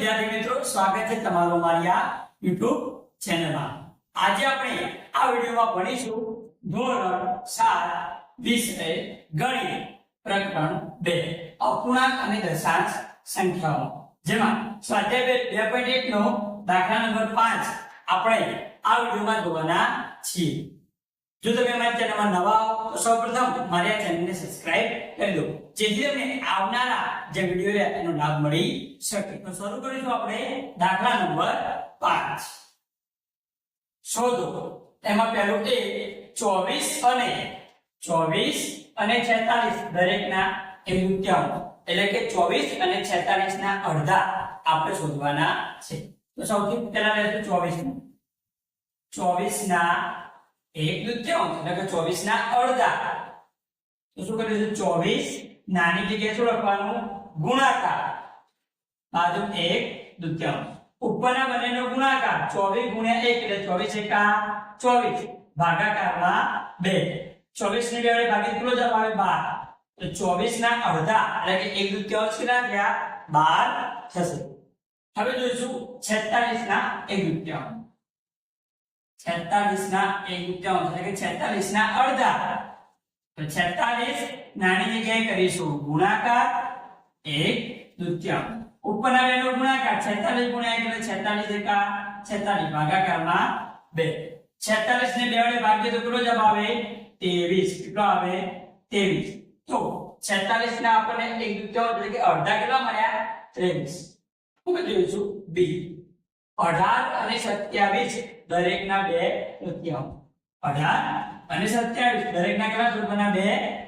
વિદ્યાર્થી મિત્રો, સ્વાગત છે તમારું અમારી આ YouTube ચેનલમાં। આજે આપણે આ વિડિયોમાં ભણીશું ધોરણ 7 વિષય ગણિત પ્રકરણ 2 અપૂર્ણાંક અને દશાંશ સંખ્યાઓ, જેમાં સ્વાધ્યાય 2.1 નો દાખલા નંબર 5 આપણે આ વિડિયોમાં જોવાના છીએ। જો તમે અમારી ચેનલમાં નવા હો તો સૌપ્રથમ મારી આ ચેનલને સબસ્ક્રાઇબ કરી દો, જેથી તમને આવનારા જે વિડિયો છે એનો લાભ મળી શકે। તો શરૂ કરીશું આપણે દાખલા નંબર 5। શોધો, એમાં પહેલું એ 24 અને 46 દરેકના એક દૂત્યાંશ, એટલે કે 24 અને 46 ના અડધા આપણે શોધવાના છે। તો સૌથી પહેલા લેશું 24 ના એક દૂત્યાંશ, એટલે કે 24 ના અડધા। તો શું કરીશું, 24 નાની જગ્યાએ શું લખવાનું, ગુણાકાર, બાજુ એક દૂત્યાંશ, ઉપરના બંનેનો ગુણાકાર 24 ગુણ્યા 1 એટલે 24 એકા 24, ભાગાકારમાં 2, 24 ને 2 વડે ભાગી કેટલો જવાબ આવે 12। તો 24 ના અડધા એટલે કે એક દૂત્યાંશ કેટલા થયા, 12 થશે। હવે જોઈશું 46 ના એક દૂત્યાંશ, 46 ના એક દૂત્યાંશ એટલે કે 46 ના અડધા। તો 46 નાની જગ્યાએ કરીશું ગુણાકાર એક દૂત્યાંશ, ઉપરના બેનો ગુણાકાર 46 ગુણ્યા 1 એટલે 46 એકા 46, ભાગાકારમાં 2, 46 ને 2 વડે ભાગીએ તો કેટલો જવાબ આવે, 23। કેટલો આવે, 23। તો 46 ના આપણને એક દૂત્યાંશ એટલે કે અડધા કેટલા મળ્યા, 23। હવે જોઈશું બી 18 અને 27 દરેકના બે તૃતીયાંશ, 18 અને 27 દરેકના કેટલા શોધવાના, બે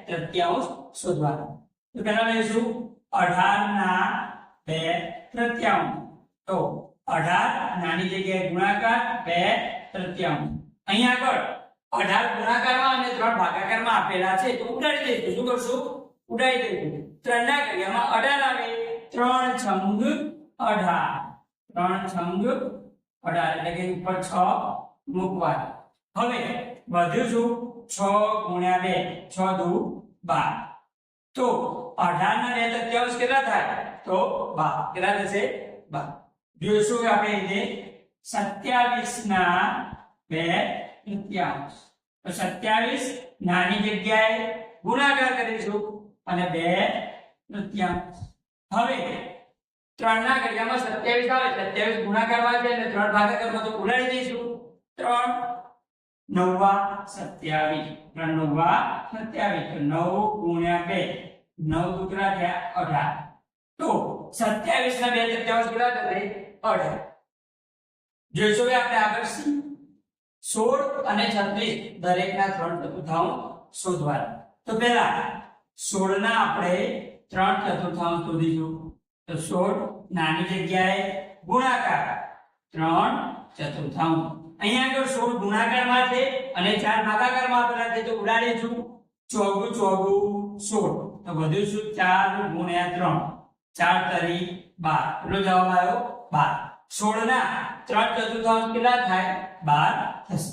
તૃતીયાંશ શોધવાના। તો પહેલા લઈશું 18 ના બે તૃતીયાંશ, તો 18 નાની જગ્યાએ ગુણાકાર બે તૃતીયાંશ, અહીં આગળ 18 ગુણાકારમાં અને 3 ભાગાકારમાં આપેલા છે તો ઉડાડી દઈશું। શું કરશું, ઉડાડી દઈશું। 3 ના ઘડિયામાં 18 આવે, 3 છંગ 18, 3 છંગ 18 એટલે કે ઉપર 6 મૂકવાના। હવે વધ્યું શું, 6 ગુણ્યા 2, 6 દુ 12, તો 18 ના બે તૃતીયાંશ કેટલા થાય, તો 12, કેટલા થશે, 12। જોઈશું આપણે જે 27 ના બે તૃતીયાંશ, તો 27 નાની જગ્યાએ ગુણાકાર કરીશું અને બે તૃતીયાંશ। હવે 3 ના ઘડિયામાં 27 આવે, 27 ગુણાકારમાં છે અને 3 ભાગાકારમાં તો ઉડાડી દઈશું। 3 નવા 27, 3 નવા 27, તો 9 ગુણ્યા 2, 9 દુકડા થયા 18, તો 27 ના બે તૃતીયાંશ કેટલા થશે, 18। જોઈશું કે આપણે આગળ 16 અને 36 દરેકના 3 ચતુર્થાંશ શોધવાના। તો પહેલા 16 ના આપણે 3 ચતુર્થાંશ શોધીશું। તો 16 નાની જગ્યાએ ગુણાકાર 3 ચતુર્થાંશ, અહીંયા આગળ 16 ગુણાકારમાં છે અને 4 ભાગાકારમાં આપેલા છે તો ઉડાડીશું। 4 4 16, તો વધ્યું શું, 4 ગુણ્યા 3, 4 તરી 12, એટલો જવાબ આવ્યો 12। 16 ના 3 ચતુર્થાંશ કેટલા થાય, 12 થશે।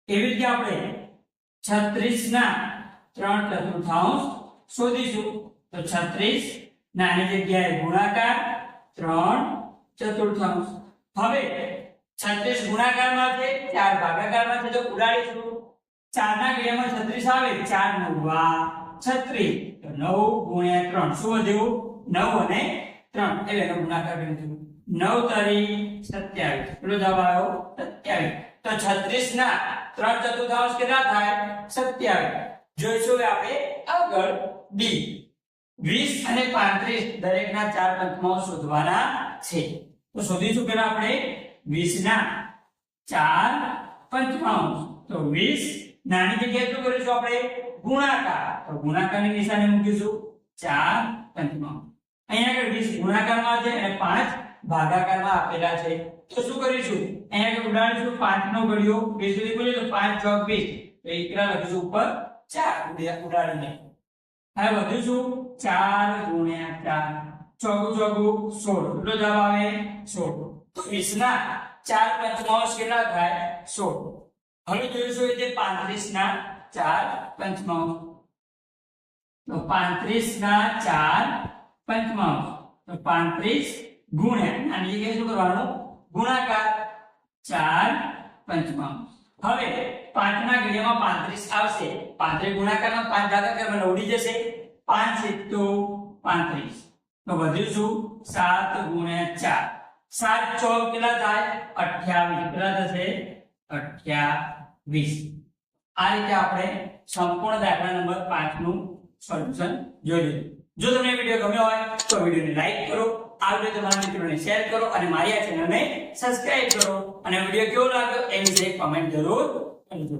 એવી રીતે આપણે 36 ના 3 ચતુર્થાંશ શોધીશું। તો 36 નાની જગ્યાએ ગુણાકાર 3 ચતુર્થાંશ, હવે 36 ગુણાકારમાં છે, 4 ભાગાકારમાં છે તો ઉડાડીશું। 4 ના ઘડિયામાં 36 આવે, 4 નવા 36, તો 9 ગુણ્યા 3, શું વધ્યું, 9 અને 3 એટલે એનો ગુણાકાર કરીશું। 9 તરી 27, કેટલો જવાબ આવ્યો, 27। તો 36 ના 3 ચતુર્થાંશ કેટલા થાય, 27। જોઈશું કે આપણે આગળ ડી 20 અને 35 દરેકના 4 પંચમાંશ શોધવાના છે। તો શોધીશું પહેલા આપણે 20 ના 4 પંચમાંશ, તો 20 નાની જગ્યાએ શું કરીશું આપણે, ગુણાકાર, તો ગુણાકારની નિશાની મૂકીશું 4 પંચમાંશ। અહીંયા આગળ 20 ગુણાકારમાં છે અને 5 ભાગાકારમાં આપેલા છે તો શું કરીશું, અહીંયા આગળ ઉડાડીશું 5 નો ઘડિયો 20 સુધી બોલીએ તો 5 ચોક 20, તો એકલા લખીશું ઉપર 4 ઉડાડીને। હવે વધ્યું શું, 4 ગુણ્યા 4, ચોગુ ચોગુ 16, કેટલો જવાબ આવે, 16। તો 20 ના 4 પંચમાંશ કેટલા થાય, 16। હવે જોઈશું એટલે 35 ના 4 પંચમાંશ, તો 35 ના 4 પંચમાંશ, તો 35 ગુણ્યા નાની જગ્યાએ શું કરવાનું ગુણાકાર 4 પંચમાંશ. હવે 5 ના ઘડિયામાં 35 આવશે. 35 ગુણાકારમાં 5 ભાગાકારમાં ઉડી જશે. 5 × 35 તો વધ્યું શું 7 × 4. 7 ચોક કેટલા થાય 28. કેટલા થશે 28. આ રીતે આપણે સંપૂર્ણ દાખલા નંબર 5 નું સોલ્યુશન જોઈ લીધું. જો તમને વિડિયો ગમ્યો હોય તો વિડિયોને લાઈક કરો, આ વિડિયો તમારા મિત્રોને શેર કરો અને મારી આ ચેનલને સબસ્ક્રાઇબ કરો અને વિડિયો કેવો લાગ્યો એ વિશે કમેન્ટ જરૂર કરજો.